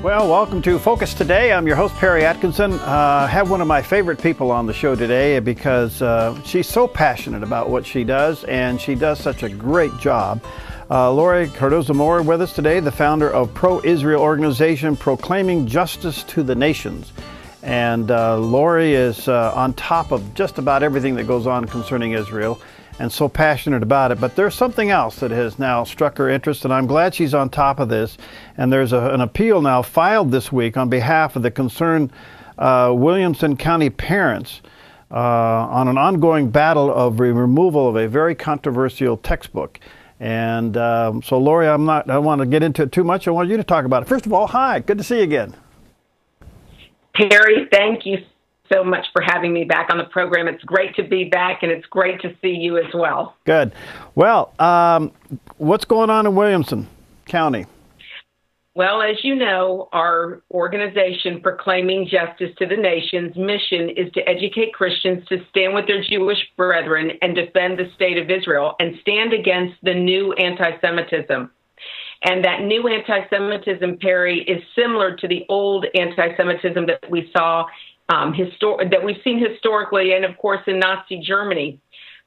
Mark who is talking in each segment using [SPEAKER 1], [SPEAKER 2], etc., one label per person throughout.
[SPEAKER 1] Well, welcome to Focus Today. I'm your host, Perry Atkinson. I have one of my favorite people on the show today because she's so passionate about what she does, and she does such a great job. Laurie Cardoza-Moore with us today, the founder of pro-Israel organization Proclaiming Justice to the Nations. And Laurie is on top of just about everything that goes on concerning Israel, and so passionate about it. But there's something else that has now struck her interest, and I'm glad she's on top of this. And there's an appeal now filed this week on behalf of the concerned Williamson County parents on an ongoing battle of removal of a very controversial textbook. And so, Laurie, I don't want to get into it too much. I want you to talk about it. First of all, hi, good to see you again.
[SPEAKER 2] Perry, thank you so much for having me back on the program. It's great to be back, and it's great to see you as well.
[SPEAKER 1] Good. Well, what's going on in Williamson County?
[SPEAKER 2] Well, as you know, our organization, Proclaiming Justice to the Nations, mission is to educate Christians to stand with their Jewish brethren and defend the state of Israel and stand against the new anti-Semitism. And that new anti-Semitism, Perry, is similar to the old anti-Semitism that we saw that we've seen historically, and of course in Nazi Germany.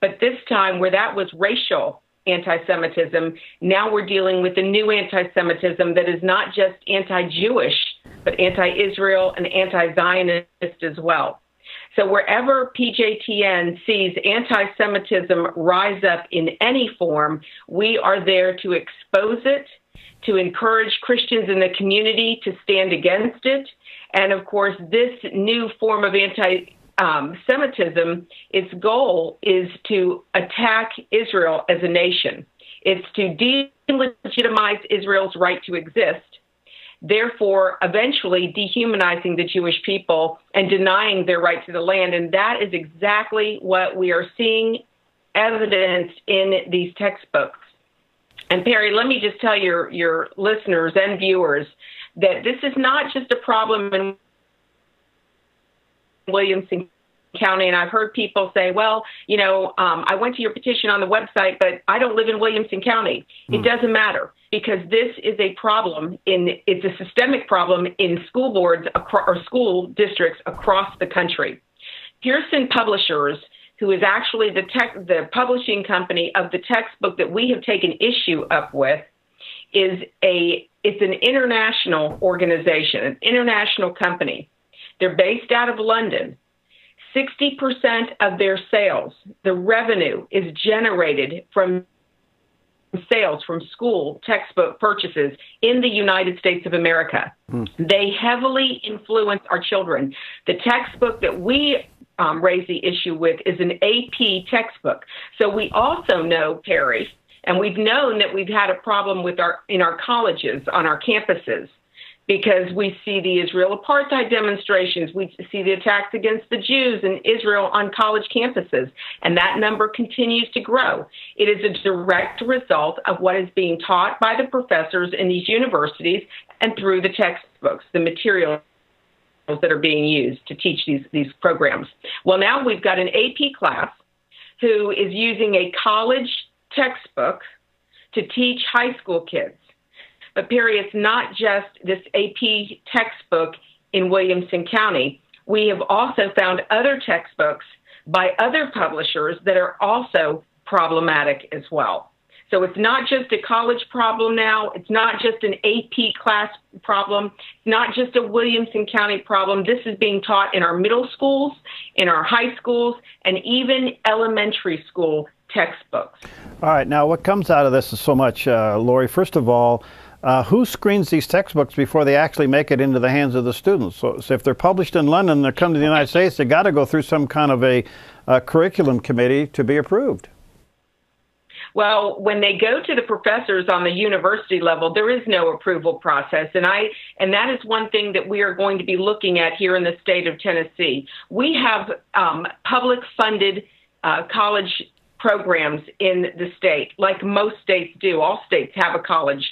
[SPEAKER 2] But this time, where that was racial anti-Semitism, now we're dealing with a new anti-Semitism that is not just anti-Jewish, but anti-Israel and anti-Zionist as well. So wherever PJTN sees anti-Semitism rise up in any form, we are there to expose it, to encourage Christians in the community to stand against it. And of course, this new form of anti-Semitism, its goal is to attack Israel as a nation. It's to delegitimize Israel's right to exist, therefore eventually dehumanizing the Jewish people and denying their right to the land. And that is exactly what we are seeing evidenced in these textbooks. And Perry, let me just tell your listeners and viewers that this is not just a problem in Williamson County. And I've heard people say, well, you know, I went to your petition on the website, but I don't live in Williamson County. It doesn't matter, because this is a problem it's a systemic problem in school boards or school districts across the country. Pearson Publishers, who is actually the publishing company of the textbook that we have taken issue up with, it's an international organization, an international company. They're based out of London. 60% of their sales, the revenue, is generated from sales from school textbook purchases in the United States of America. They heavily influence our children. The textbook that we raise the issue with is an AP textbook. So we also know, Perry, and we've known that we've had a problem in our colleges, on our campuses, because we see the Israel apartheid demonstrations, we see the attacks against the Jews in Israel on college campuses, and that number continues to grow. It is a direct result of what is being taught by the professors in these universities and through the textbooks, the materials that are being used to teach these programs. Well, now we've got an AP class who is using a college textbook to teach high school kids. But Perry, it's not just this AP textbook in Williamson County. We have also found other textbooks by other publishers that are also problematic as well. So it's not just a college problem now. It's not just an AP class problem. It's not just a Williamson County problem. This is being taught in our middle schools, in our high schools, and even elementary school textbooks.
[SPEAKER 1] All right. Now, what comes out of this is so much, Laurie. First of all, who screens these textbooks before they actually make it into the hands of the students? So if they're published in London, they come to the United States, they got to go through some kind of a curriculum committee to be approved.
[SPEAKER 2] Well, when they go to the professors on the university level, there is no approval process. And that is one thing that we are going to be looking at here in the state of Tennessee. We have public funded college programs in the state, like most states do. All states have a college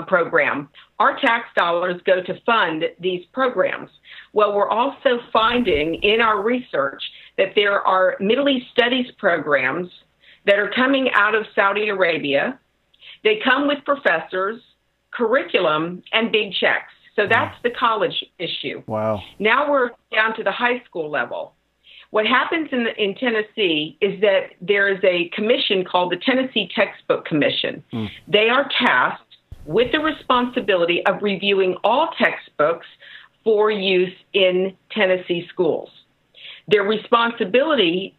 [SPEAKER 2] program. Our tax dollars go to fund these programs. Well, we're also finding in our research that there are Middle East studies programs that are coming out of Saudi Arabia. They come with professors, curriculum, and big checks. So that's the college issue.
[SPEAKER 1] Wow.
[SPEAKER 2] Now we're down to the high school level. What happens in Tennessee is that there is a commission called the Tennessee Textbook Commission. They are tasked with the responsibility of reviewing all textbooks for use in Tennessee schools. Their responsibility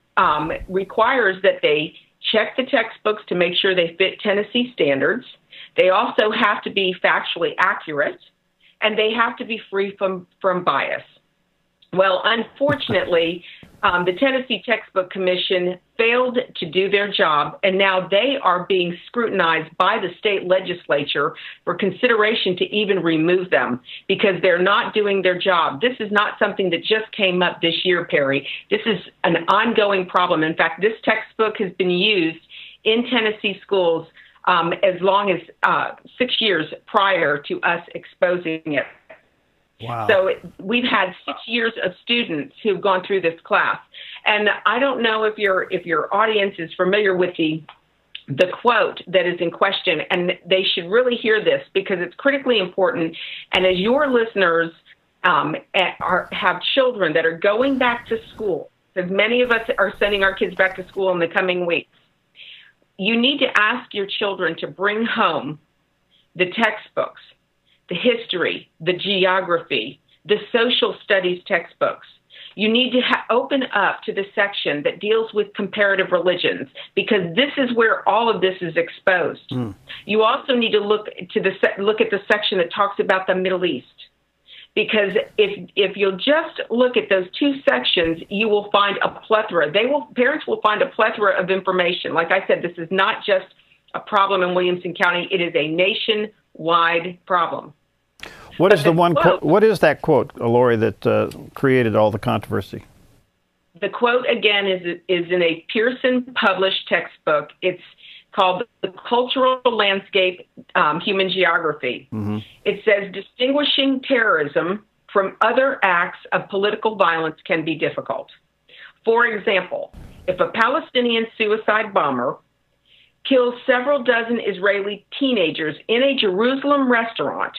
[SPEAKER 2] requires that they check the textbooks to make sure they fit Tennessee standards. They also have to be factually accurate, and they have to be free from bias. Well, unfortunately, the Tennessee Textbook Commission failed to do their job, and now they are being scrutinized by the state legislature for consideration to even remove them because they're not doing their job. This is not something that just came up this year, Perry. This is an ongoing problem. In fact, this textbook has been used in Tennessee schools as long as 6 years prior to us exposing it.
[SPEAKER 1] Wow.
[SPEAKER 2] So we've had 6 years of students who've gone through this class. And I don't know if your audience is familiar with the quote that is in question, and they should really hear this because it's critically important. And as your listeners have children that are going back to school, because many of us are sending our kids back to school in the coming weeks, you need to ask your children to bring home the textbooks, the history, the geography, the social studies textbooks. You need to open up to the section that deals with comparative religions because this is where all of this is exposed. You also need to look at the section that talks about the Middle East because if you'll just look at those two sections, you will find a plethora. Parents will find a plethora of information. Like I said, this is not just a problem in Williamson County. It is a nationwide problem.
[SPEAKER 1] What is what is that quote, Laurie, that created all the controversy?
[SPEAKER 2] The quote, again, is in a Pearson published textbook. It's called The Cultural Landscape, Human Geography. It says, distinguishing terrorism from other acts of political violence can be difficult. For example, if a Palestinian suicide bomber kills several dozen Israeli teenagers in a Jerusalem restaurant,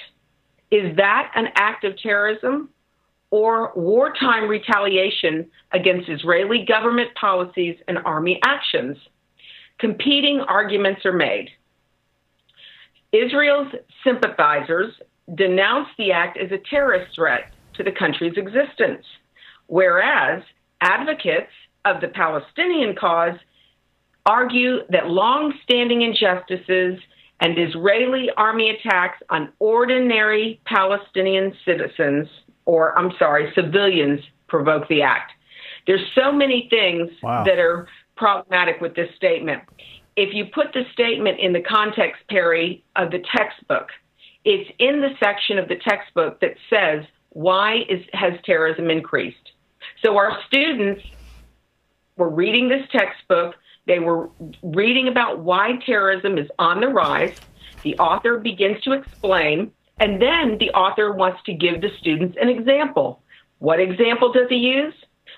[SPEAKER 2] is that an act of terrorism or wartime retaliation against Israeli government policies and army actions? Competing arguments are made. Israel's sympathizers denounce the act as a terrorist threat to the country's existence, whereas advocates of the Palestinian cause argue that long-standing injustices and Israeli army attacks on ordinary Palestinian civilians provoke the act. There's so many things that are problematic with this statement. If you put the statement in the context, Perry, of the textbook, it's in the section of the textbook that says, has terrorism increased? So our students were reading this textbook. They were reading about why terrorism is on the rise. The author begins to explain, and then the author wants to give the students an example. What example does he use?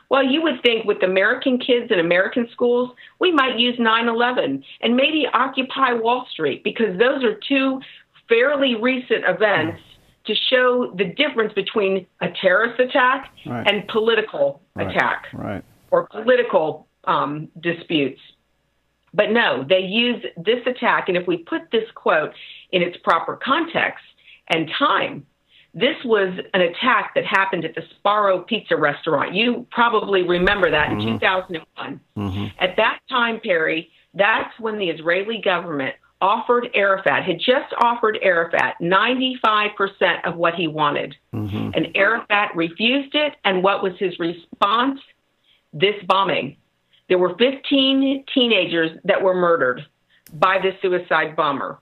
[SPEAKER 2] Well, you would think with American kids in American schools, we might use 9/11 and maybe Occupy Wall Street, because those are two fairly recent events to show the difference between a terrorist attack and political attack or political disputes. But no, they use this attack, and if we put this quote in its proper context and time, this was an attack that happened at the Sparrow Pizza restaurant. You probably remember that in 2001. At that time, Perry, that's when the Israeli government had just offered Arafat 95% of what he wanted. And Arafat refused it, and what was his response? This bombing. There were 15 teenagers that were murdered by the suicide bomber.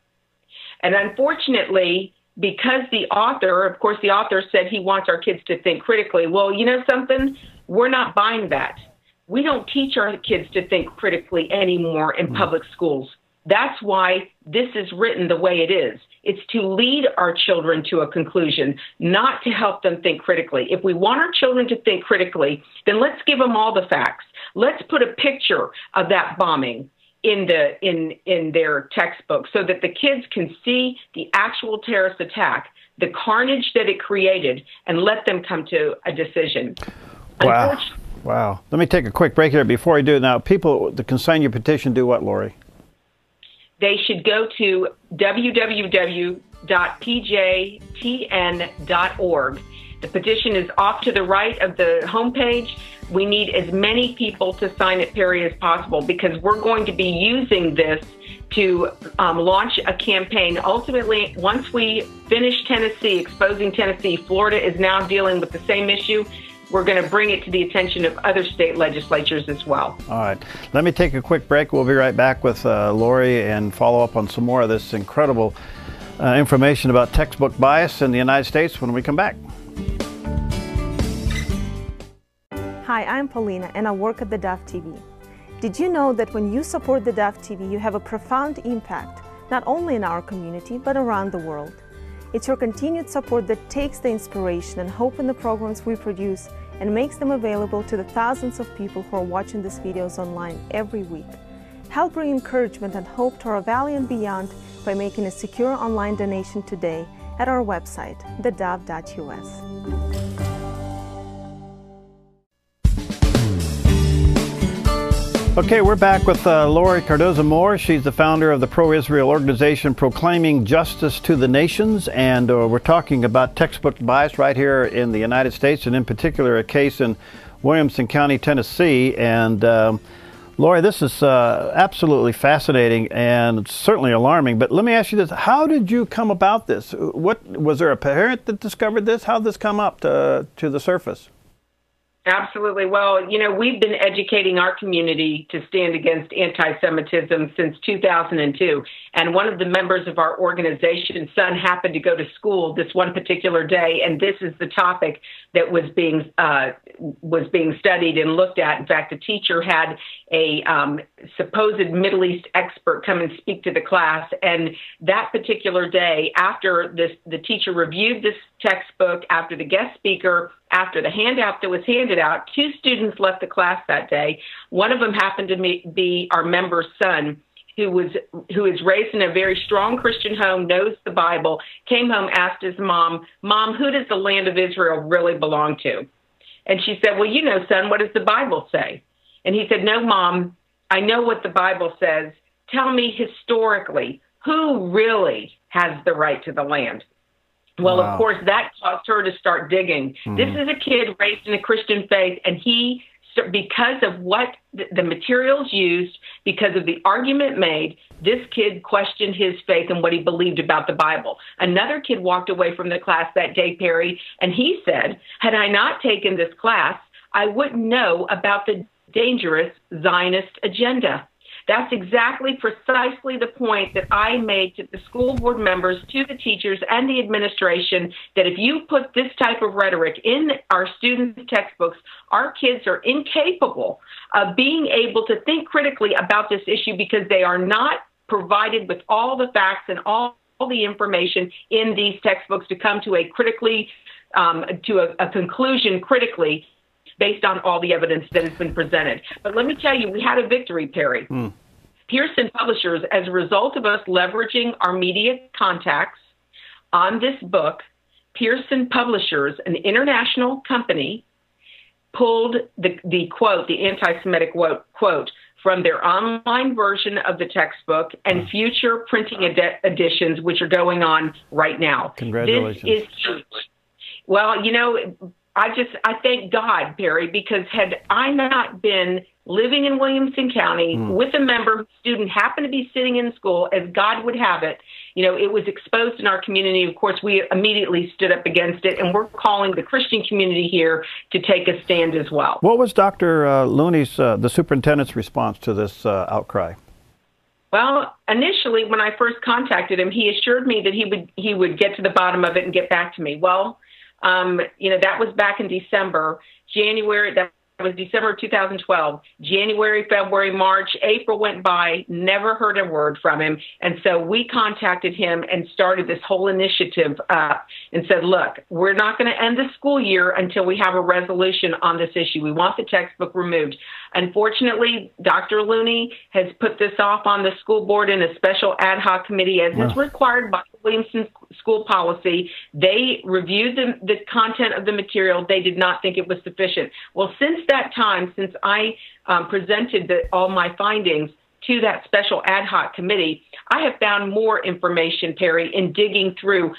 [SPEAKER 2] And unfortunately, because the author said he wants our kids to think critically. Well, you know something? We're not buying that. We don't teach our kids to think critically anymore in public schools. That's why this is written the way it is. It's to lead our children to a conclusion, not to help them think critically. If we want our children to think critically, then let's give them all the facts. Let's put a picture of that bombing in their textbook so that the kids can see the actual terrorist attack, the carnage that it created, and let them come to a decision.
[SPEAKER 1] Wow. Wow. Let me take a quick break here before we do. Now, people that can sign your petition do what, Laurie?
[SPEAKER 2] They should go to www.pjtn.org. The petition is off to the right of the homepage. We need as many people to sign it, Perry, as possible, because we're going to be using this to launch a campaign. Ultimately, once we finish Tennessee, exposing Tennessee, Florida is now dealing with the same issue. We're going to bring it to the attention of other state legislatures as well. All
[SPEAKER 1] right. Let me take a quick break. We'll be right back with Laurie and follow up on some more of this incredible information about textbook bias in the United States when we come back.
[SPEAKER 3] Hi, I'm Paulina, and I work at theDove TV. Did you know that when you support theDove TV, you have a profound impact, not only in our community, but around the world? It's your continued support that takes the inspiration and hope in the programs we produce and makes them available to the thousands of people who are watching these videos online every week. Help bring encouragement and hope to our valley and beyond by making a secure online donation today at our website, thedove.us.
[SPEAKER 1] Okay, we're back with Laurie Cardoza-Moore. She's the founder of the pro-Israel organization Proclaiming Justice to the Nations, and we're talking about textbook bias right here in the United States, and in particular a case in Williamson County, Tennessee. And Laurie, this is absolutely fascinating and certainly alarming, but let me ask you this. How did you come about this? Was there a parent that discovered this? How did this come up to the surface?
[SPEAKER 2] Absolutely. Well, you know, we've been educating our community to stand against anti-Semitism since 2002. And one of the members of our organization's son happened to go to school this one particular day, and this is the topic that was being studied and looked at. In fact, the teacher had a supposed Middle East expert come and speak to the class. And that particular day, after the teacher reviewed this textbook, after the guest speaker, after the handout that was handed out, 2 students left the class that day. One of them happened to be our member's son, who is raised in a very strong Christian home, knows the Bible, came home, asked his mom, who does the land of Israel really belong to? And she said, well, you know, son, what does the Bible say? And he said, no, Mom, I know what the Bible says. Tell me historically, who really has the right to the land? Well, wow. Of course, that caused her to start digging. This is a kid raised in a Christian faith, and because of what the materials used, because of the argument made, this kid questioned his faith and what he believed about the Bible. Another kid walked away from the class that day, Perry, and he said, had I not taken this class, I wouldn't know about the dangerous Zionist agenda. That's precisely the point that I made to the school board members, to the teachers and the administration, that if you put this type of rhetoric in our students' textbooks, our kids are incapable of being able to think critically about this issue because they are not provided with all the facts and all the information in these textbooks to come to a conclusion critically based on all the evidence that has been presented. But let me tell you, we had a victory, Perry. Pearson Publishers, as a result of us leveraging our media contacts on this book, Pearson Publishers, an international company, pulled the quote, the anti-Semitic quote, from their online version of the textbook and future printing editions, which are going on right now.
[SPEAKER 1] Congratulations.
[SPEAKER 2] This is huge. Well, you know, I thank God, Perry, because had I not been living in Williamson County with a member whose student happened to be sitting in school, as God would have it, you know, it was exposed in our community. Of course, we immediately stood up against it, and we're calling the Christian community here to take a stand as well.
[SPEAKER 1] What was Dr. Looney's, the superintendent's response to this outcry?
[SPEAKER 2] Well, initially, when I first contacted him, he assured me that he would get to the bottom of it and get back to me. Well, you know, that was back in December. January, that was December of 2012. January, February, March, April went by, never heard a word from him. And so we contacted him and started this whole initiative and said, look, we're not going to end the school year until we have a resolution on this issue. We want the textbook removed. Unfortunately, Dr. Looney has put this off on the school board in a special ad hoc committee, as is required by Williamson school policy. They reviewed the content of the material. They did not think it was sufficient. Well, since that time, since I presented all my findings to that special ad hoc committee, I have found more information, Perry, in digging through.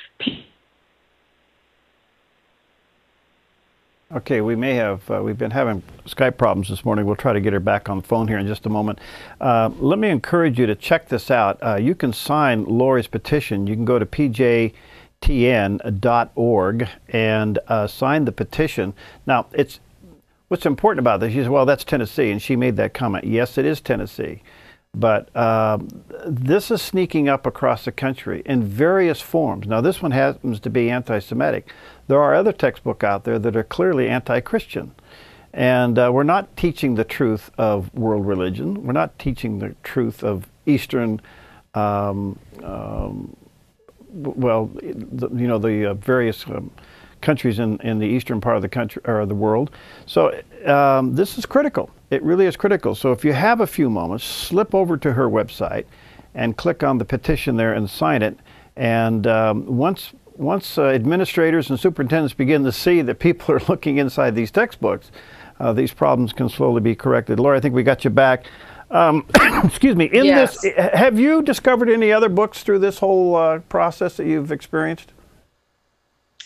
[SPEAKER 1] Okay, we may have, we've been having Skype problems this morning. We'll try to get her back on the phone here in just a moment. Let me encourage you to check this out. You can sign Laurie's petition. You can go to pjtn.org and sign the petition. Now, what's important about this, you say, well, that's Tennessee, and she made that comment. Yes, it is Tennessee. But this is sneaking up across the country in various forms. Now, this one happens to be anti-Semitic. There are other textbooks out there that are clearly anti-Christian. And we're not teaching the truth of world religion. We're not teaching the truth of Eastern, the various countries in the eastern part of the country or the world. So this is critical. It really is critical. So if you have a few moments, slip over to her website and click on the petition there and sign it. And once administrators and superintendents begin to see that people are looking inside these textbooks, these problems can slowly be corrected. Laurie, I think we got you back. Excuse me.
[SPEAKER 2] Yes.
[SPEAKER 1] Have you discovered any other books through this whole process that you've experienced?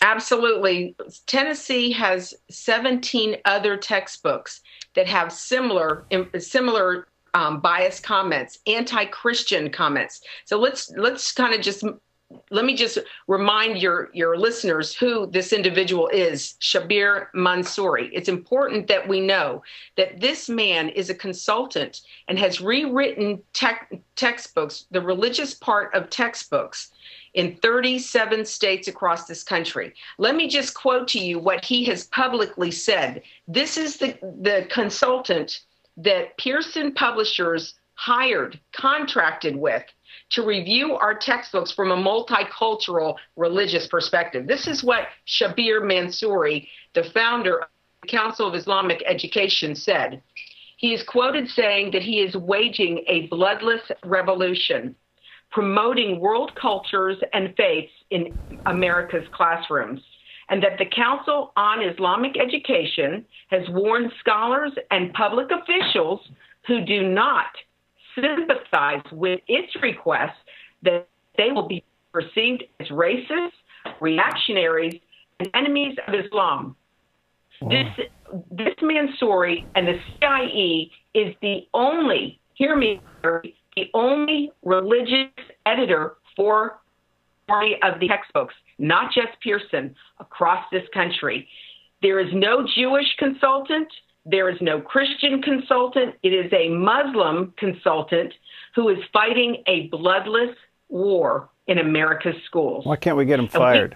[SPEAKER 2] Absolutely. Tennessee has 17 other textbooks that have similar biased comments, anti-Christian comments. So let's kind of let me just remind your listeners who this individual is, Shabir Mansouri. It's important that we know that this man is a consultant and has rewritten textbooks, the religious part of textbooks, in 37 states across this country. Let me just quote to you what he has publicly said. This is the consultant that Pearson Publishers contracted with to review our textbooks from a multicultural religious perspective. This is what Shabir Mansouri, the founder of the Council of Islamic Education, said. He is quoted saying that he is waging a bloodless revolution, promoting world cultures and faiths in America's classrooms, and that the Council on Islamic Education has warned scholars and public officials who do not sympathize with its requests that they will be perceived as racist, reactionaries, and enemies of Islam. Wow. This Mansouri and the CIE is the only, hear me, the only religious editor for of the textbooks, not just Pearson, across this country. There is no Jewish consultant. There is no Christian consultant. It is a Muslim consultant who is fighting a bloodless war in America's schools.
[SPEAKER 1] Why can't we get him fired?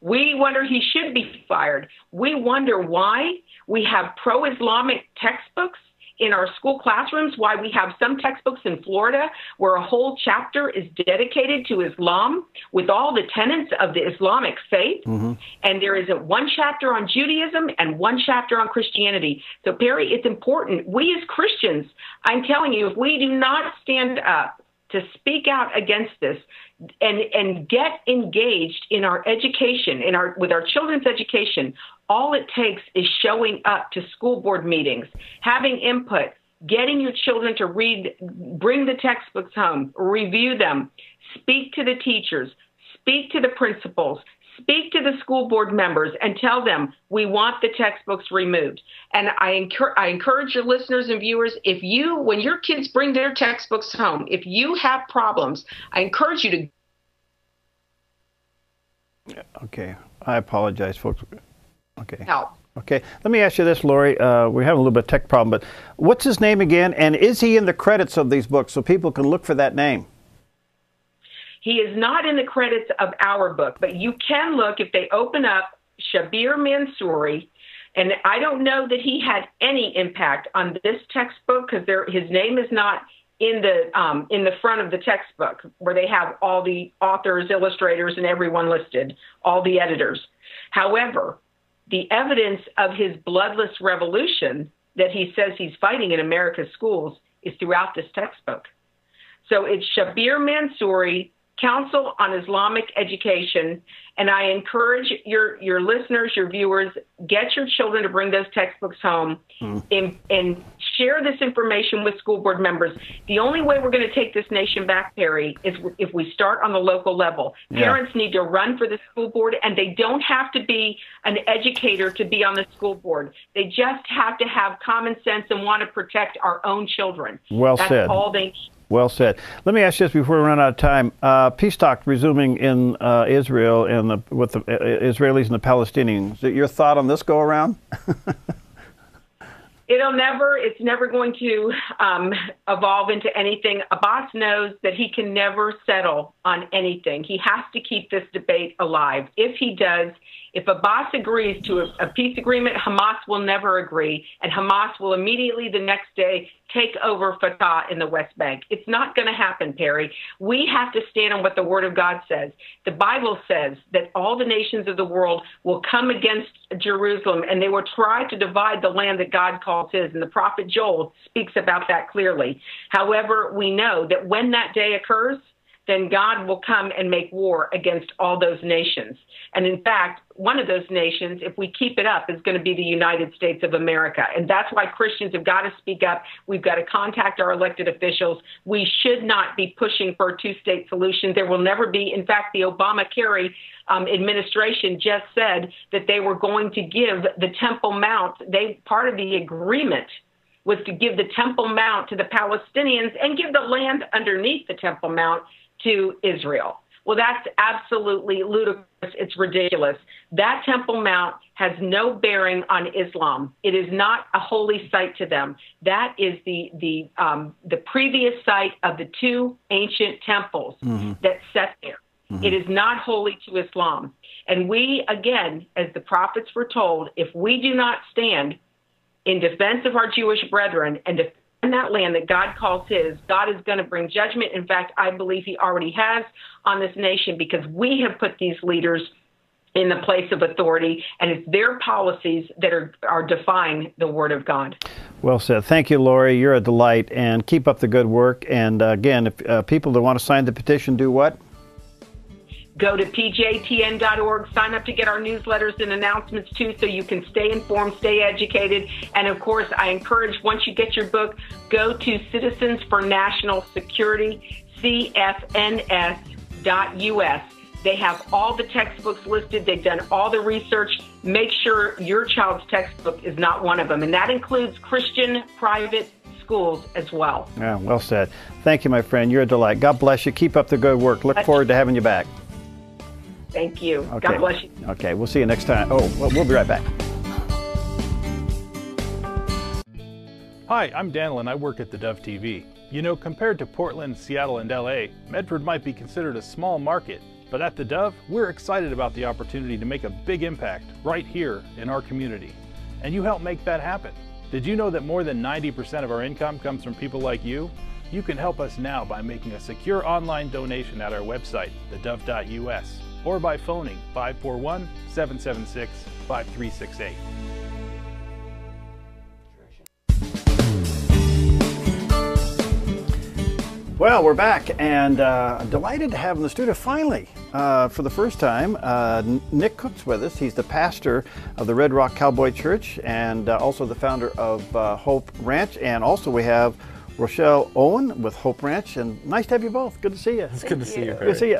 [SPEAKER 2] We wonder he should be fired. We wonder why we have pro-Islamic textbooks in our school classrooms, why we have some textbooks in Florida where a whole chapter is dedicated to Islam with all the tenets of the Islamic faith. Mm-hmm. And there is one chapter on Judaism and one chapter on Christianity. So, Perry, it's important. We as Christians, I'm telling you, if we do not stand up to speak out against this and get engaged in our education, with our children's education, all it takes is showing up to school board meetings, having input, getting your children to read, bring the textbooks home, review them, speak to the teachers, speak to the principals, speak to the school board members, and tell them we want the textbooks removed. And I encourage your listeners and viewers, when your kids bring their textbooks home, if you have problems, I encourage you to.
[SPEAKER 1] Okay, I apologize, folks. Okay.
[SPEAKER 2] Help.
[SPEAKER 1] Okay, let me ask you this, Laurie. We're having a little bit of tech problem, but what's his name again? And is he in the credits of these books so people can look for that name?
[SPEAKER 2] He is not in the credits of our book, but you can look if they open up Shabir Mansouri And I don't know that he had any impact on this textbook because his name is not in the front of the textbook where they have all the authors, illustrators, and everyone listed, all the editors. However, the evidence of his bloodless revolution that he says he's fighting in America's schools is throughout this textbook. So it's Shabir Mansouri, Council on Islamic Education, and I encourage your listeners, your viewers, get your children to bring those textbooks home and share this information with school board members. The only way we're going to take this nation back, Perry, is if we start on the local level. Yeah. Parents need to run for the school board, and they don't have to be an educator to be on the school board. They just have to have common sense and want to protect our own children.
[SPEAKER 1] Well said.
[SPEAKER 2] That's all they need.
[SPEAKER 1] Well said. Let me ask you this before we run out of time. Peace talk resuming in Israel and with the Israelis and the Palestinians. Your thought on this go around?
[SPEAKER 2] It's never going to evolve into anything. Abbas knows that he can never settle on anything. He has to keep this debate alive. If he does, if Abbas agrees to a peace agreement, Hamas will never agree, and Hamas will immediately the next day take over Fatah in the West Bank. It's not going to happen, Perry. We have to stand on what the Word of God says. The Bible says that all the nations of the world will come against Jerusalem, and they will try to divide the land that God calls his, and the prophet Joel speaks about that clearly. However, we know that when that day occurs, then God will come and make war against all those nations. And in fact, one of those nations, if we keep it up, is going to be the United States of America. And that's why Christians have got to speak up. We've got to contact our elected officials. We should not be pushing for a two-state solution. There will never be. In fact, the Obamacare administration just said that they were going to give the Temple Mount. Part of the agreement was to give the Temple Mount to the Palestinians and give the land underneath the Temple Mount to Israel. Well, that's absolutely ludicrous. It's ridiculous. That Temple Mount has no bearing on Islam. It is not a holy site to them. That is the previous site of the two ancient temples that set there. It is not holy to Islam. And we, again, as the prophets were told, if we do not stand in defense of our Jewish brethren and defend that land that God calls his, God is going to bring judgment. In fact, I believe he already has on this nation because we have put these leaders in the place of authority, and it's their policies that are defying the Word of God.
[SPEAKER 1] Well said. Thank you, Laurie. You're a delight, and keep up the good work. And again, if people that want to sign the petition, do what?
[SPEAKER 2] Go to pjtn.org, sign up to get our newsletters and announcements too, so you can stay informed, stay educated. And of course, I encourage, once you get your book, go to Citizens for National Security, cfns.us. They have all the textbooks listed. They've done all the research. Make sure your child's textbook is not one of them. And that includes Christian private schools as well.
[SPEAKER 1] Yeah, well said. Thank you, my friend. You're a delight. God bless you. Keep up the good work. Look forward to having you back.
[SPEAKER 2] Thank you.
[SPEAKER 1] Okay.
[SPEAKER 2] God bless you.
[SPEAKER 1] Okay, we'll see you next time. Oh, well, we'll be right back.
[SPEAKER 4] Hi, I'm Daniel and I work at theDove TV. You know, compared to Portland, Seattle, and LA, Medford might be considered a small market, but at theDove, we're excited about the opportunity to make a big impact right here in our community. And you help make that happen. Did you know that more than 90% of our income comes from people like you? You can help us now by making a secure online donation at our website, thedove.us, or by phoning 541-776-5368.
[SPEAKER 1] Well, we're back, and delighted to have in the studio finally, for the first time, Nick Cook's with us. He's the pastor of the Red Rock Cowboy Church and also the founder of Hope Ranch. And also we have Rochelle Owen with Hope Ranch, and nice to have you both. Good to see you.
[SPEAKER 5] It's good to see you.
[SPEAKER 1] Good to see you.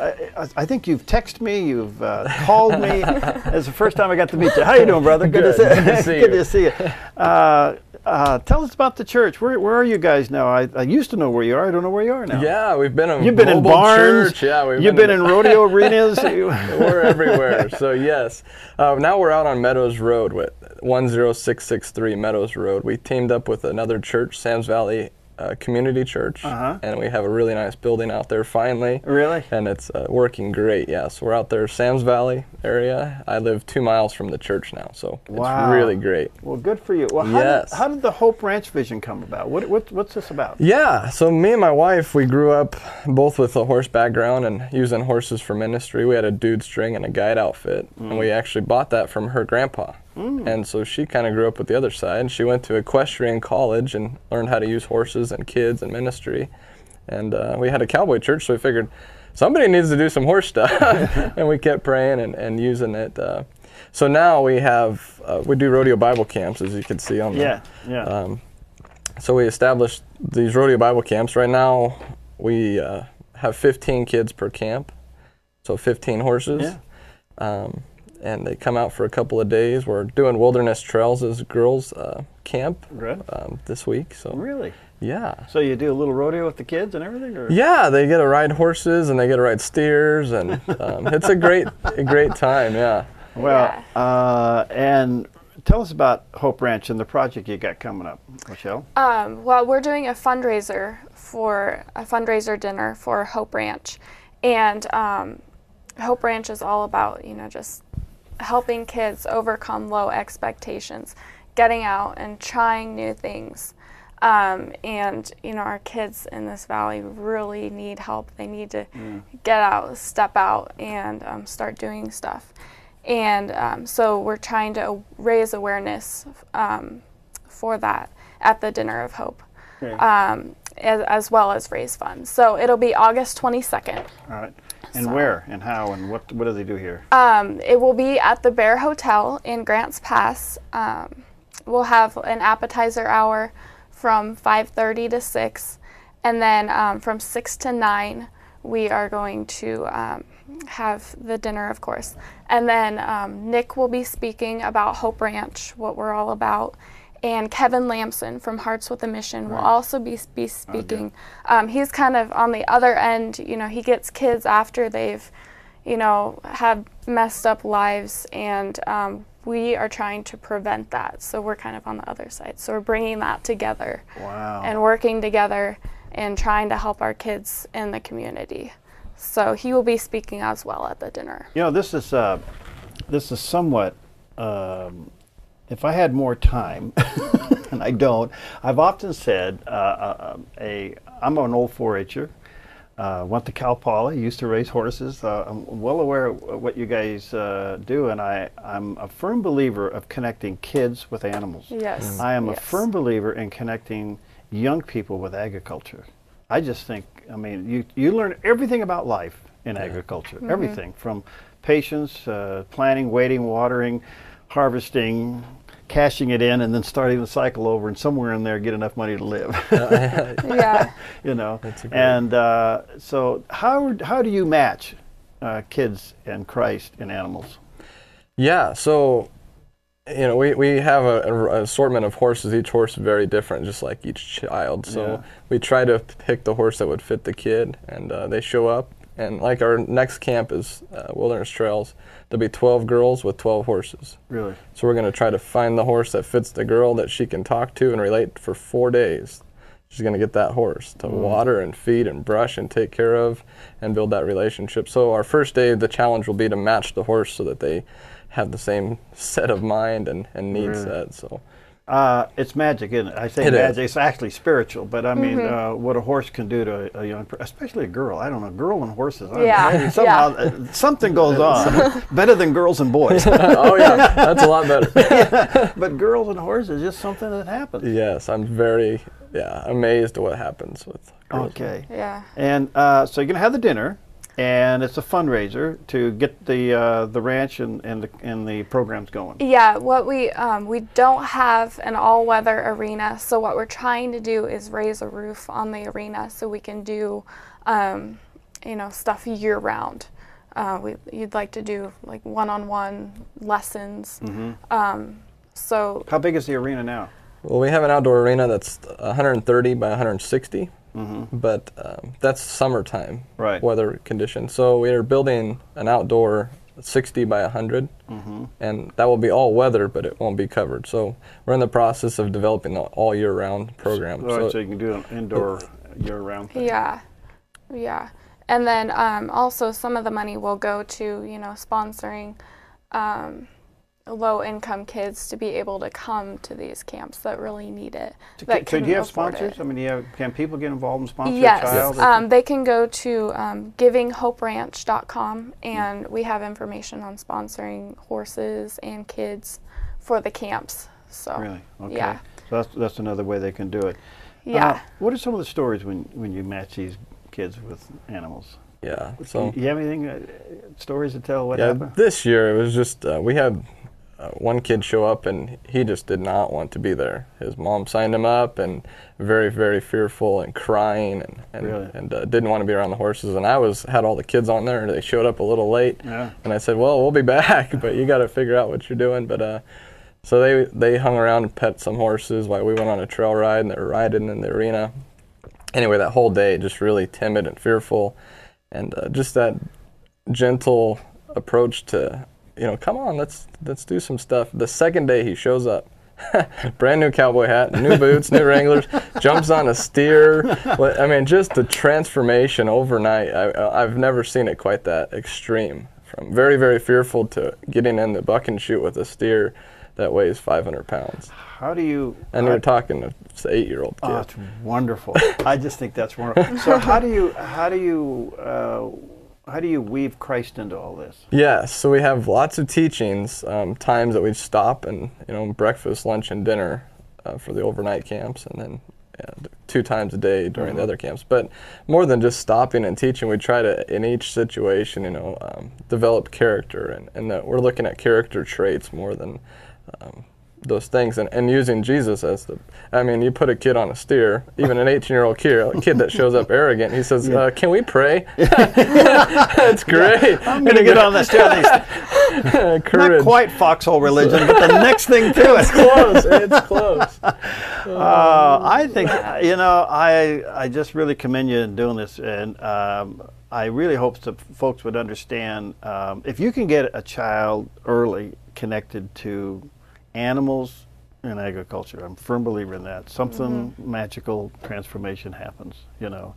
[SPEAKER 1] I think you've texted me, you've called me. It's the first time I got to meet you. How you doing, brother? Good to see you. Good to see you. Tell us about the church. Where are you guys now? I used to know where you are. I don't know where you are now.
[SPEAKER 5] Yeah, we've been in
[SPEAKER 1] barns.
[SPEAKER 5] Church. Yeah,
[SPEAKER 1] you've been in rodeo arenas.
[SPEAKER 5] We're everywhere. So yes, now we're out on Meadows Road with 10663 Meadows Road. We teamed up with another church, Sam's Valley community church, and we have a really nice building out there finally.
[SPEAKER 1] Really?
[SPEAKER 5] And it's working great, yeah. So we're out there, Sam's Valley area. I live 2 miles from the church now, so it's really great.
[SPEAKER 1] Well, good for you. Well, how did the Hope Ranch vision come about? What's this about?
[SPEAKER 5] Yeah, so me and my wife, we grew up both with a horse background and using horses for ministry. We had a dude string and a guide outfit, and we actually bought that from her grandpa. And so she kind of grew up with the other side. She went to equestrian college and learned how to use horses and kids and ministry. And we had a cowboy church, so we figured somebody needs to do some horse stuff. And we kept praying and using it. So now we do rodeo Bible camps, as you can see on the. So we established these rodeo Bible camps. Right now we have 15 kids per camp, so 15 horses. And they come out for a couple of days. We're doing Wilderness Trails as girls camp this week. So
[SPEAKER 1] really?
[SPEAKER 5] Yeah.
[SPEAKER 1] So you do a little rodeo with the kids and everything? Or?
[SPEAKER 5] Yeah, they get to ride horses and they get to ride steers, and it's a great time. Yeah.
[SPEAKER 1] Well, and tell us about Hope Ranch and the project you got coming up, Rochelle.
[SPEAKER 6] Well, we're doing a fundraiser dinner for Hope Ranch, and Hope Ranch is all about just helping kids overcome low expectations, getting out and trying new things. And our kids in this valley really need help. They need to get out, step out, and start doing stuff. And so we're trying to raise awareness for that at the Dinner of Hope, as well as raise funds. So it'll be August 22nd.
[SPEAKER 1] All right. And where and how and what do they do here?
[SPEAKER 6] It will be at the Bear Hotel in Grants Pass. We'll have an appetizer hour from 5:30 to 6, and then from 6 to 9 we are going to have the dinner, of course. And then Nick will be speaking about Hope Ranch, what we're all about. And Kevin Lamson from Hearts with a Mission will also be speaking. He's kind of on the other end. He gets kids after they've, had messed up lives, and we are trying to prevent that. So we're kind of on the other side. So we're bringing that together and working together and trying to help our kids in the community. So he will be speaking as well at the dinner.
[SPEAKER 1] This is somewhat. If I had more time, and I don't, I've often said I'm an old 4-H'er. Went to Cal Poly, used to race horses. I'm well aware of what you guys do, and I'm a firm believer of connecting kids with animals.
[SPEAKER 6] Yes.
[SPEAKER 1] I am a firm believer in connecting young people with agriculture. I just think, you learn everything about life in agriculture, everything from patience, planting, waiting, watering, harvesting, cashing it in, and then starting the cycle over, and somewhere in there get enough money to live.
[SPEAKER 6] Yeah.
[SPEAKER 5] That's a great.
[SPEAKER 1] And so how do you match kids and Christ and animals?
[SPEAKER 5] Yeah, so we have an assortment of horses. Each horse is very different, just like each child. So we try to pick the horse that would fit the kid, and they show up. And like our next camp is Wilderness Trails. There'll be 12 girls with 12 horses.
[SPEAKER 1] Really?
[SPEAKER 5] So we're going to try to find the horse that fits the girl that she can talk to and relate for 4 days. She's going to get that horse to water and feed and brush and take care of and build that relationship. So our first day, the challenge will be to match the horse so that they have the same set of mind and needs set. So.
[SPEAKER 1] It's magic, isn't it? I say magic. It's actually spiritual, but I mean, what a horse can do to a young person, especially a girl. I don't know, girl and horses. Somehow something goes on. Better than girls and boys.
[SPEAKER 5] Oh yeah, that's a lot better.
[SPEAKER 1] But girls and horses is just something that happens.
[SPEAKER 5] Yes, I'm very amazed at what happens with girls.
[SPEAKER 1] Okay.
[SPEAKER 6] Yeah.
[SPEAKER 1] And so you're gonna have the dinner. And it's a fundraiser to get the ranch and the programs going.
[SPEAKER 6] Yeah, what we don't have an all-weather arena, so what we're trying to do is raise a roof on the arena so we can do, stuff year-round. You'd like to do like one-on-one lessons. So
[SPEAKER 1] how big is the arena now?
[SPEAKER 5] Well, we have an outdoor arena that's 130 by 160. But that's summertime weather conditions. So we are building an outdoor 60 by 100, and that will be all weather, but it won't be covered. So we're in the process of developing the all year round program.
[SPEAKER 1] So you can do an indoor year round thing.
[SPEAKER 6] Yeah, yeah. And then also some of the money will go to, you know, sponsoring low-income kids to be able to come to these camps that really need it.
[SPEAKER 1] So do you have sponsors? I mean, can people get involved and sponsor
[SPEAKER 6] yes.
[SPEAKER 1] a child?
[SPEAKER 6] They can go to givinghoperanch.com, and we have information on sponsoring horses and kids for the camps. So
[SPEAKER 1] really? Okay.
[SPEAKER 6] Yeah.
[SPEAKER 1] So that's another way they can do it.
[SPEAKER 6] Yeah.
[SPEAKER 1] What are some of the stories when you match these kids with animals?
[SPEAKER 5] Yeah. So
[SPEAKER 1] you have anything stories to tell? What happened?
[SPEAKER 5] This year it was just we had one kid show up and he just did not want to be there. His mom signed him up and very, very fearful and crying and didn't want to be around the horses. And I had all the kids on there and they showed up a little late. Yeah. And I said, well, we'll be back, but you got to figure out what you're doing. But so they hung around and pet some horses while we went on a trail ride, and they were riding in the arena. Anyway, that whole day just really timid and fearful, and just that gentle approach to, you know, come on, let's do some stuff. The second day he shows up, brand new cowboy hat, new boots, new Wranglers, jumps on a steer. I mean, just the transformation overnight. I've never seen it quite that extreme. From very, very fearful to getting in the buck and shoot with a steer that weighs 500 pounds.
[SPEAKER 1] How do you...
[SPEAKER 5] And you're talking to an 8-year-old kid.
[SPEAKER 1] Oh, that's wonderful. I just think that's wonderful. So how do you weave Christ into all this?
[SPEAKER 5] Yes, so we have lots of teachings, times that we stop and, you know, breakfast, lunch, and dinner for the overnight camps, and then 2 times a day during the other camps. But more than just stopping and teaching, we try to, in each situation, you know, develop character, and that we're looking at character traits more than those things, and using Jesus as I mean, you put a kid on a steer, even an 18-year-old kid that shows up arrogant, he says, can we pray? That's great.
[SPEAKER 1] Yeah. I'm going to get on that steer. Not quite foxhole religion, but the next thing to it.
[SPEAKER 5] It's close. It's close.
[SPEAKER 1] I think, you know, I just really commend you in doing this, and I really hope that folks would understand, if you can get a child early connected to animals and agriculture, I'm a firm believer in that. Something magical transformation happens, you know.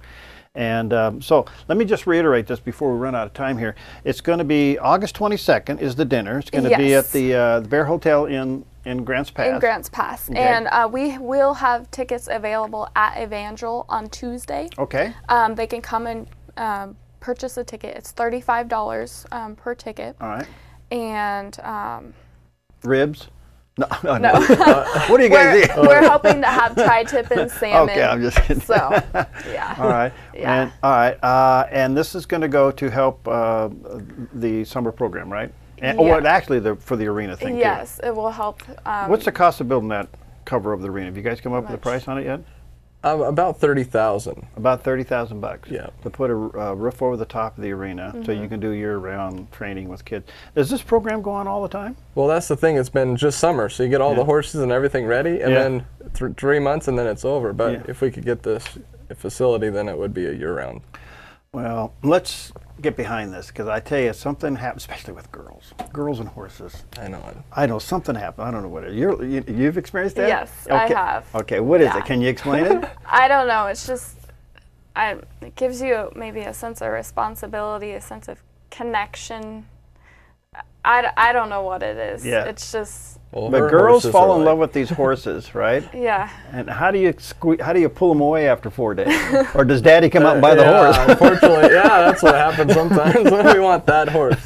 [SPEAKER 1] And so let me just reiterate this before we run out of time here. It's going to be August 22nd is the dinner. It's going to be at the Bear Hotel in Grants Pass.
[SPEAKER 6] In Grants Pass. Okay. And we will have tickets available at Evangel on Tuesday.
[SPEAKER 1] Okay.
[SPEAKER 6] They can come and purchase a ticket. It's $35 per ticket.
[SPEAKER 1] All right.
[SPEAKER 6] And
[SPEAKER 1] ribs? No.
[SPEAKER 6] What
[SPEAKER 1] do you guys eat?
[SPEAKER 6] We're hoping to have tri-tip and salmon.
[SPEAKER 1] Okay, I'm just kidding.
[SPEAKER 6] So, yeah.
[SPEAKER 1] All right.
[SPEAKER 6] Yeah.
[SPEAKER 1] And, all right. And this is going to go to help the summer program, right? And, well, actually, for the arena thing,
[SPEAKER 6] yes,
[SPEAKER 1] too.
[SPEAKER 6] It will help.
[SPEAKER 1] What's the cost of building that cover of the arena? Have you guys come up with a price on it yet?
[SPEAKER 5] About $30,000.
[SPEAKER 1] About $30,000.
[SPEAKER 5] Yeah.
[SPEAKER 1] To put a roof over the top of the arena, so you can do year-round training with kids. Does this program go on all the time?
[SPEAKER 5] Well, that's the thing. It's been just summer, so you get all the horses and everything ready, and then 3 months, and then it's over. But if we could get this facility, then it would be a year-round.
[SPEAKER 1] Well, let's get behind this, because I tell you, something happens, especially with girls and horses. I know something happened. I don't know what it is. You've experienced that?
[SPEAKER 6] Yes, I have.
[SPEAKER 1] Okay, what is it? Can you explain it?
[SPEAKER 6] I don't know. It's just, it gives you maybe a sense of responsibility, a sense of connection. I don't know what it is.
[SPEAKER 1] Yeah.
[SPEAKER 6] It's just.
[SPEAKER 1] Well, but girls fall in love with these horses, right?
[SPEAKER 6] Yeah.
[SPEAKER 1] And how do you pull them away after 4 days? Or does Daddy come out and buy the horse?
[SPEAKER 5] Unfortunately, that's what happens sometimes. We want that horse.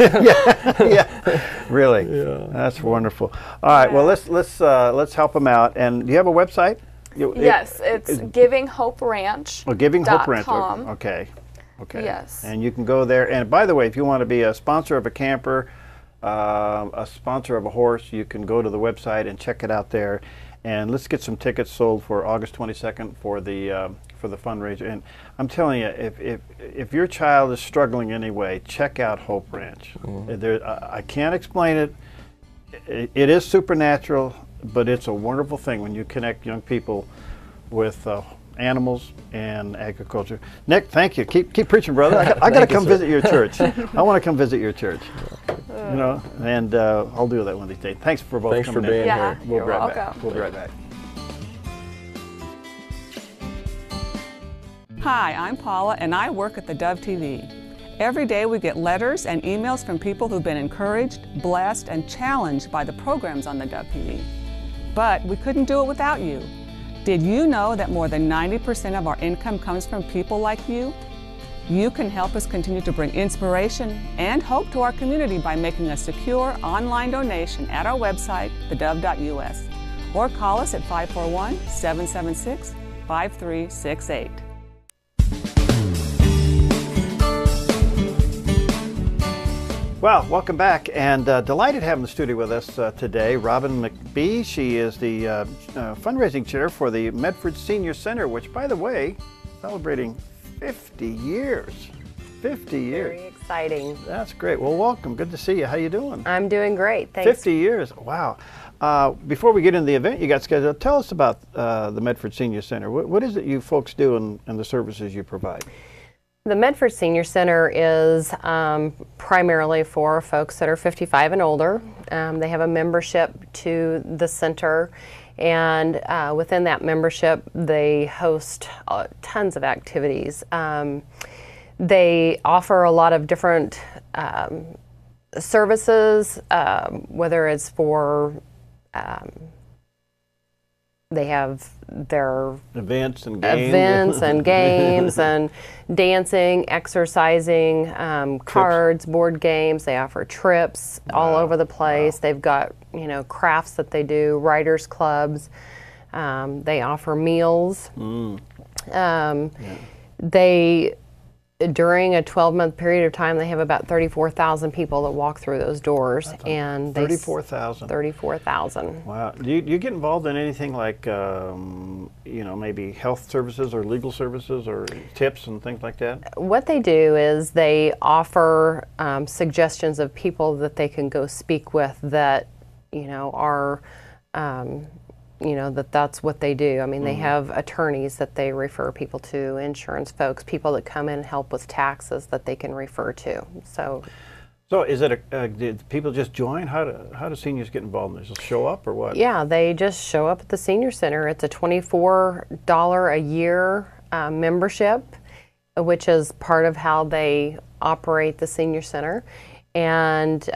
[SPEAKER 1] Really. Yeah. That's wonderful. All right. Well, let's help them out. And do you have a website?
[SPEAKER 6] Yes, it's Giving Hope Ranch.
[SPEAKER 1] Oh, Giving Hope Ranch. Okay.
[SPEAKER 6] Yes.
[SPEAKER 1] And you can go there. And by the way, if you want to be a sponsor of a camper, a sponsor of a horse, you can go to the website and check it out there. And let's get some tickets sold for August 22nd for the fundraiser. And I'm telling you, if your child is struggling anyway, check out Hope Ranch. I can't explain it. It is supernatural, but it's a wonderful thing when you connect young people with animals and agriculture. Nick, thank you. Keep preaching, brother. I got to come visit your church. I want to come visit your church. You know, and I'll do that one of these days. Thanks for both
[SPEAKER 5] Thanks
[SPEAKER 1] coming
[SPEAKER 5] for being
[SPEAKER 1] in.
[SPEAKER 6] Yeah,
[SPEAKER 5] here.
[SPEAKER 1] We'll
[SPEAKER 6] you're
[SPEAKER 1] be right
[SPEAKER 6] welcome.
[SPEAKER 1] back. We'll be right back.
[SPEAKER 7] Hi, I'm Paula, and I work at theDove TV. Every day we get letters and emails from people who've been encouraged, blessed, and challenged by the programs on theDove TV. But we couldn't do it without you. Did you know that more than 90% of our income comes from people like you? You can help us continue to bring inspiration and hope to our community by making a secure online donation at our website, thedove.us, or call us at 541-776-5368.
[SPEAKER 1] Well, welcome back, and delighted to have in the studio with us today Robin McBee. She is the fundraising chair for the Medford Senior Center, which, by the way, celebrating 50 years. 50 years.
[SPEAKER 8] Very exciting.
[SPEAKER 1] That's great. Well, welcome. Good to see you. How you doing?
[SPEAKER 8] I'm doing great. Thanks.
[SPEAKER 1] 50 years. Wow. Before we get into the event you got scheduled, tell us about the Medford Senior Center. What is it you folks do and the services you provide?
[SPEAKER 8] The Medford Senior Center is primarily for folks that are 55 and older. They have a membership to the center, and within that membership they host tons of activities. They offer a lot of different services, whether it's for they have their
[SPEAKER 1] events and
[SPEAKER 8] games and dancing, exercising, cards, board games. They offer trips all over the place. They've got, you know, crafts that they do, writers clubs. They offer meals. They, during a 12-month period of time, they have about 34,000 people that walk through those doors. And
[SPEAKER 1] 34,000.
[SPEAKER 8] 34,000.
[SPEAKER 1] Wow. Do you get involved in anything like, you know, maybe health services or legal services or tips and things like that? What
[SPEAKER 8] they do is they offer suggestions of people that they can go speak with that, you know, are you know, that's what they do. I mean, they have attorneys that they refer people to, insurance folks, people that come in and help with taxes that they can refer to. So is it did people just join? How do seniors get involved in this? Just show up or what? Yeah, they just show up at the Senior Center. It's a $24 a year membership, which is part of how they operate the Senior Center. And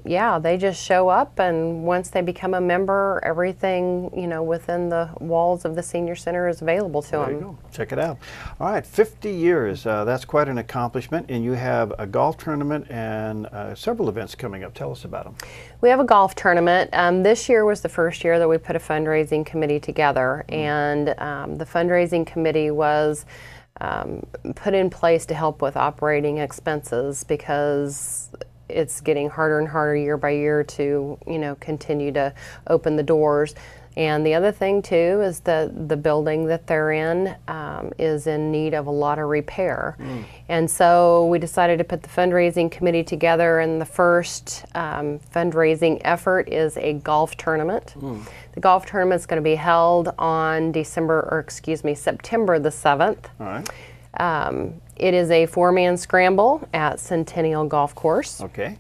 [SPEAKER 8] yeah, they just show up, and once they become a member, everything, you know, within the walls of the Senior Center is available to them. There you go. Check it out. All right, 50 years. That's quite an accomplishment, and you have a golf tournament and several events coming up. Tell us about them. We have a golf tournament. This year was the first year that we put a fundraising committee together, and the fundraising committee was put in place to help with operating expenses, because it's getting harder and harder year by year to, you know, continue to open the doors. And the other thing too is that the building that they're in is in need of a lot of repair. And so we decided to put the fundraising committee together, and the first fundraising effort is a golf tournament. The golf tournament is going to be held on September the 7th. All right. It is a 4-man scramble at Centennial Golf Course. Okay.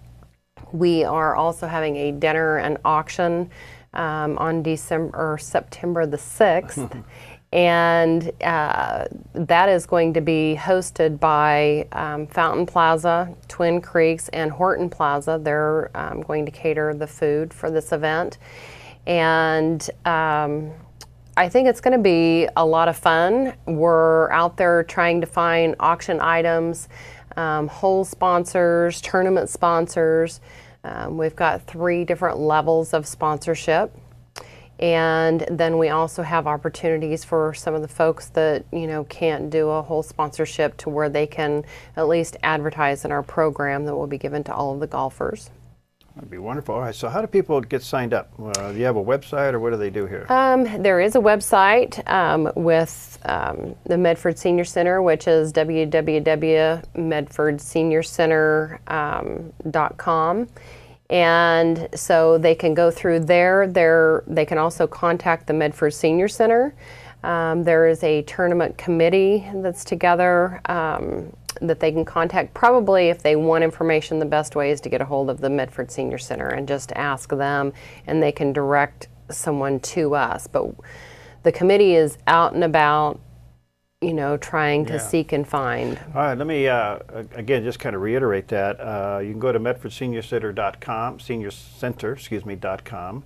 [SPEAKER 8] We are also having a dinner and auction on September the 6th. And that is going to be hosted by Fountain Plaza, Twin Creeks, and Horton Plaza. They're going to cater the food for this event. And I think it's going to be a lot of fun. We're out there trying to find auction items, hole sponsors, tournament sponsors. We've got 3 different levels of sponsorship. And then we also have opportunities for some of the folks that, you know, can't do a whole sponsorship, to where they can at least advertise in our program that will be given to all of the golfers. That'd be wonderful. All right, so how do people get signed up? Do you have a website, or what do they do here? There is a website with the Medford Senior Center, which is www.medfordseniorcenter.com. And so they can go through there. They can also contact the Medford Senior Center. There is a tournament committee that's together. that they can contact. Probably if they want information, the best way is to get a hold of the Medford Senior Center and just ask them, and they can direct someone to us. But the committee is out and about, you know, trying to seek and find.
[SPEAKER 1] All right, let me again just kind of reiterate that. You can go to medfordseniorcenter.com, seniorcenter.com.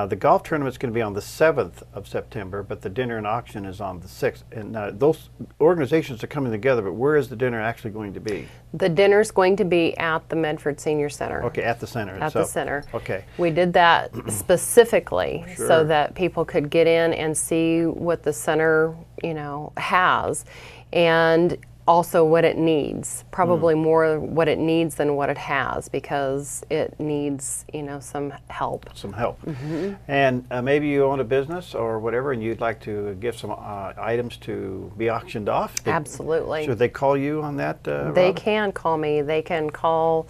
[SPEAKER 1] The golf tournament's going to be on the 7th of September, but the dinner and auction is on the 6th. And those organizations are coming together, but where is the dinner actually going to be?
[SPEAKER 8] The dinner's going to be at the Medford Senior Center.
[SPEAKER 1] Okay, at the center.
[SPEAKER 8] At the center.
[SPEAKER 1] Okay.
[SPEAKER 8] We did that specifically so that people could get in and see what the center, you know, has, and also what it needs. Probably more what it needs than what it has, because it needs, you know, some help.
[SPEAKER 1] Some help. And maybe you own a business or whatever, and you'd like to give some items to be auctioned off.
[SPEAKER 8] Absolutely.
[SPEAKER 1] Should they call you on that?
[SPEAKER 8] They can call me. They can call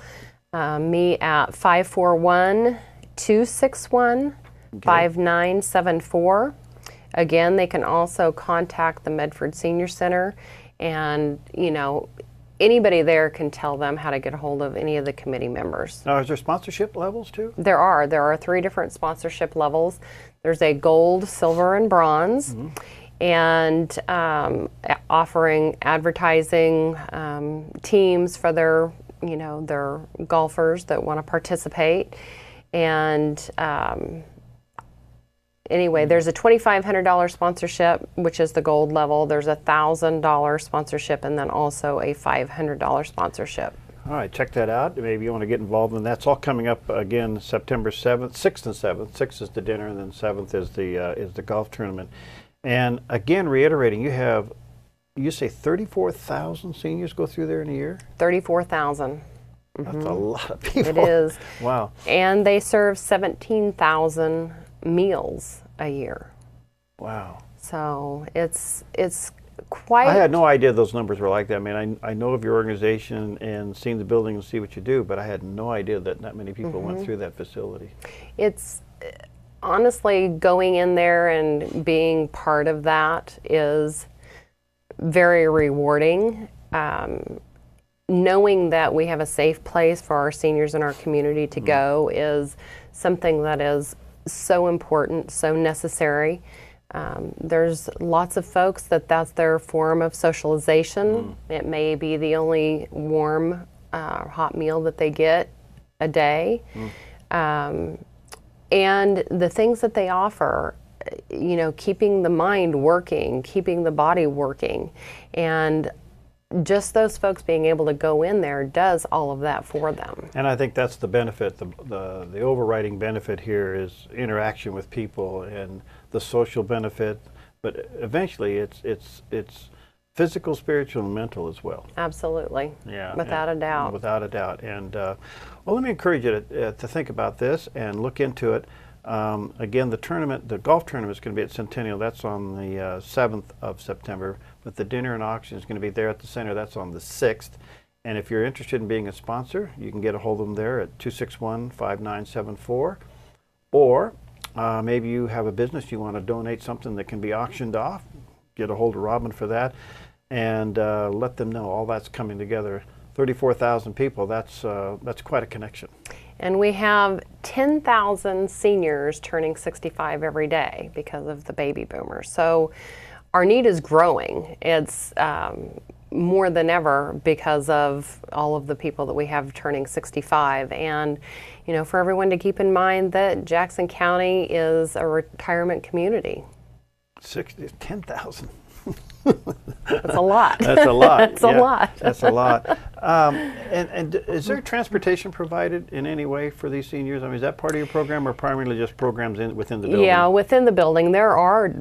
[SPEAKER 8] me at 541-261-5974. Again, they can also contact the Medford Senior Center. And, you know, anybody there can tell them how to get a hold of any of the committee members.
[SPEAKER 1] Now, is there sponsorship levels too?
[SPEAKER 8] There are. There are 3 different sponsorship levels. There's a gold, silver, and bronze. And offering advertising teams for their, you know, their golfers that want to participate. And anyway, there's a $2,500 sponsorship, which is the gold level. There's a $1,000 sponsorship, and then also a $500 sponsorship.
[SPEAKER 1] All right, check that out. Maybe you want to get involved in that. It's all coming up again September 7th, 6th and 7th. 6th is the dinner, and then 7th is the golf tournament. And again, reiterating, you say 34,000 seniors go through there in a year?
[SPEAKER 8] 34,000.
[SPEAKER 1] That's a lot of people.
[SPEAKER 8] It is.
[SPEAKER 1] Wow.
[SPEAKER 8] And they serve 17,000 meals a year.
[SPEAKER 1] Wow.
[SPEAKER 8] So it's quite.
[SPEAKER 1] I had no idea those numbers were like that. I mean, I know of your organization and seen the building and see what you do, but I had no idea that many people went through that facility.
[SPEAKER 8] It's honestly, going in there and being part of that is very rewarding. Knowing that we have a safe place for our seniors in our community to go is something that is so important, so necessary. There's lots of folks that's their form of socialization. It may be the only warm, hot meal that they get a day. And the things that they offer, you know, keeping the mind working, keeping the body working, and just those folks being able to go in there does all of that for them.
[SPEAKER 1] And I think that's the benefit. The overriding benefit here is interaction with people and the social benefit, but eventually it's physical, spiritual, and mental as well.
[SPEAKER 8] Absolutely.
[SPEAKER 1] Yeah.
[SPEAKER 8] Without a doubt.
[SPEAKER 1] Without a doubt. And well, let me encourage you to think about this and look into it. Again, the golf tournament is going to be at Centennial. That's on the 7th of September. But the dinner and auction is going to be there at the center. That's on the 6th. And if you're interested in being a sponsor, you can get a hold of them there at 261-5974. Or maybe you have a business, you want to donate something that can be auctioned off. Get a hold of Robin for that. And let them know all that's coming together. 34,000 people, that's quite a connection.
[SPEAKER 8] And we have 10,000 seniors turning 65 every day because of the baby boomers. So our need is growing. It's more than ever because of all of the people that we have turning 65. And, you know, for everyone to keep in mind that Jackson County is a retirement community.
[SPEAKER 1] 10,000.
[SPEAKER 8] That's a lot.
[SPEAKER 1] That's a lot.
[SPEAKER 8] That's a lot.
[SPEAKER 1] That's a lot. And is there transportation provided in any way for these seniors? I mean, is that part of your program, or primarily just programs within the building?
[SPEAKER 8] Yeah, within the building. There are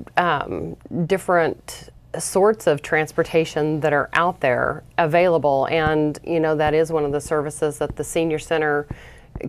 [SPEAKER 8] different sorts of transportation that are out there available, and, you know, that is one of the services that the Senior Center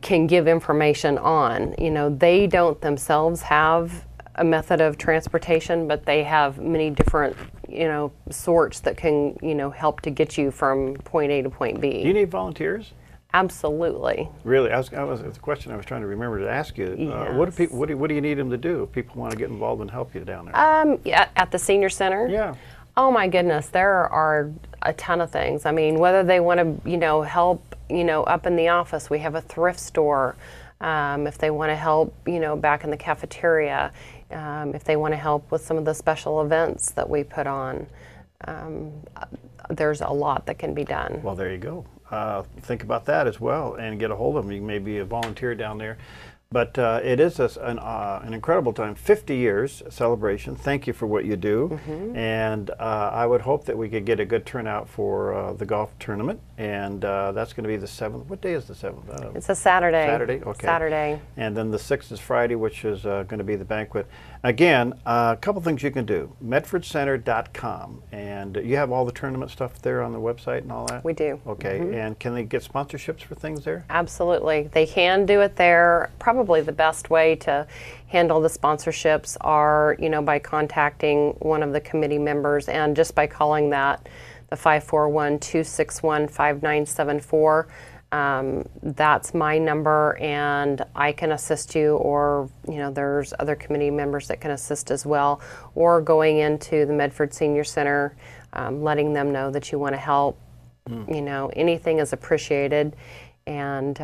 [SPEAKER 8] can give information on. You know, they don't themselves have a method of transportation, but they have many different, you know, sorts that can, you know, help to get you from point A to point B.
[SPEAKER 1] Do you need volunteers?
[SPEAKER 8] Absolutely.
[SPEAKER 1] Really, it's a question I was trying to remember to ask you.
[SPEAKER 8] Yes.
[SPEAKER 1] What do you need them to do if people want to get involved and help you down there?
[SPEAKER 8] Yeah, at the Senior Center?
[SPEAKER 1] Yeah.
[SPEAKER 8] Oh my goodness, there are a ton of things. I mean, whether they want to, help, up in the office, we have a thrift store. If they want to help, back in the cafeteria, if they want to help with some of the special events that we put on, there's a lot that can be done.
[SPEAKER 1] Well, there you go. Think about that as well and get a hold of them. You may be a volunteer down there. But it is an incredible time, 50 years celebration. Thank you for what you do. And I would hope that we could get a good turnout for the golf tournament. And that's going to be the 7th. What day is the 7th?
[SPEAKER 8] It's a Saturday.
[SPEAKER 1] Saturday, okay.
[SPEAKER 8] Saturday.
[SPEAKER 1] And then the 6th is Friday, which is going to be the banquet. Again, a couple things you can do. MedfordCenter.com. And you have all the tournament stuff there on the website and all that?
[SPEAKER 8] We do.
[SPEAKER 1] Okay. And can they get sponsorships for things there?
[SPEAKER 8] Absolutely. They can do it there. Probably the best way to handle the sponsorships are, by contacting one of the committee members, and just by calling that the 541-261-5974. That's my number, and I can assist you, or there's other committee members that can assist as well, or going into the Medford Senior Center, letting them know that you want to help. Anything is appreciated. And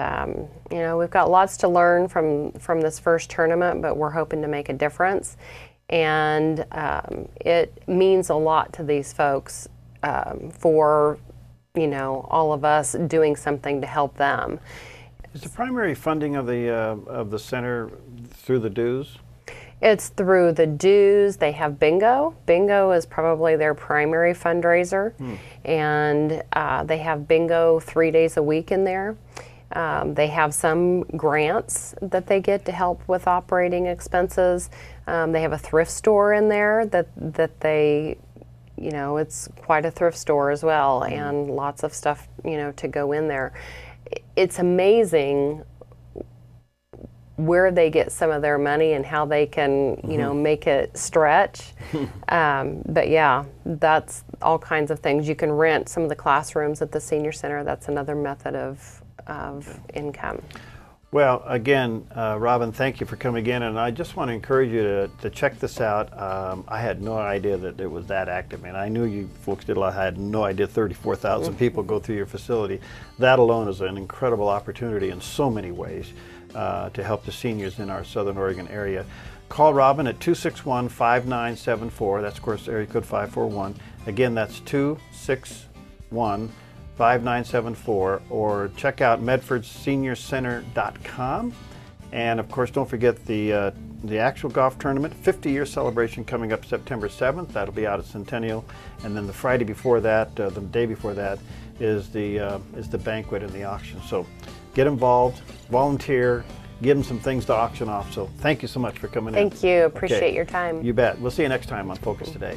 [SPEAKER 8] we've got lots to learn from this first tournament, but we're hoping to make a difference. And it means a lot to these folks for all of us doing something to help them.
[SPEAKER 1] Is the primary funding of the center through the dues?
[SPEAKER 8] It's through the dues. They have bingo. Bingo is probably their primary fundraiser. And they have bingo 3 days a week in there. They have some grants that they get to help with operating expenses. They have a thrift store in there that they, it's quite a thrift store as well, and lots of stuff, to go in there. It's amazing where they get some of their money and how they can, make it stretch. But yeah, that's all kinds of things. You can rent some of the classrooms at the senior center. That's another method of income.
[SPEAKER 1] Well, again, Robin, thank you for coming in, and I just want to encourage you to check this out. I had no idea that it was that active. I knew you folks did a lot. I had no idea 34,000 people go through your facility. That alone is an incredible opportunity in so many ways to help the seniors in our Southern Oregon area. Call Robin at 261-5974. That's, of course, area code 541. Again, that's 261-5974, or check out medfordseniorcenter.com. And of course, don't forget the actual golf tournament, 50-year celebration coming up September 7th. That'll be out at Centennial. And then the Friday before that, the day before that, is the banquet and the auction. So get involved, volunteer, give them some things to auction off. So thank you so much for coming in.
[SPEAKER 8] Thank you. Appreciate your time.
[SPEAKER 1] You bet. We'll see you next time on Focus Today.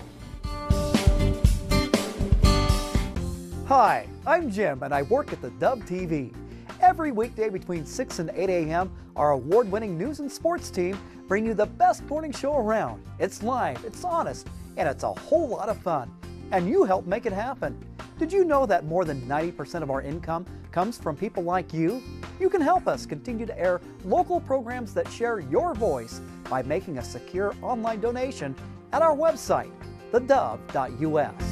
[SPEAKER 9] Hi, I'm Jim, and I work at theDove TV. Every weekday between 6 and 8 a.m., our award-winning news and sports team bring you the best morning show around. It's live, it's honest, and it's a whole lot of fun. And you help make it happen. Did you know that more than 90% of our income comes from people like you? You can help us continue to air local programs that share your voice by making a secure online donation at our website, thedove.us.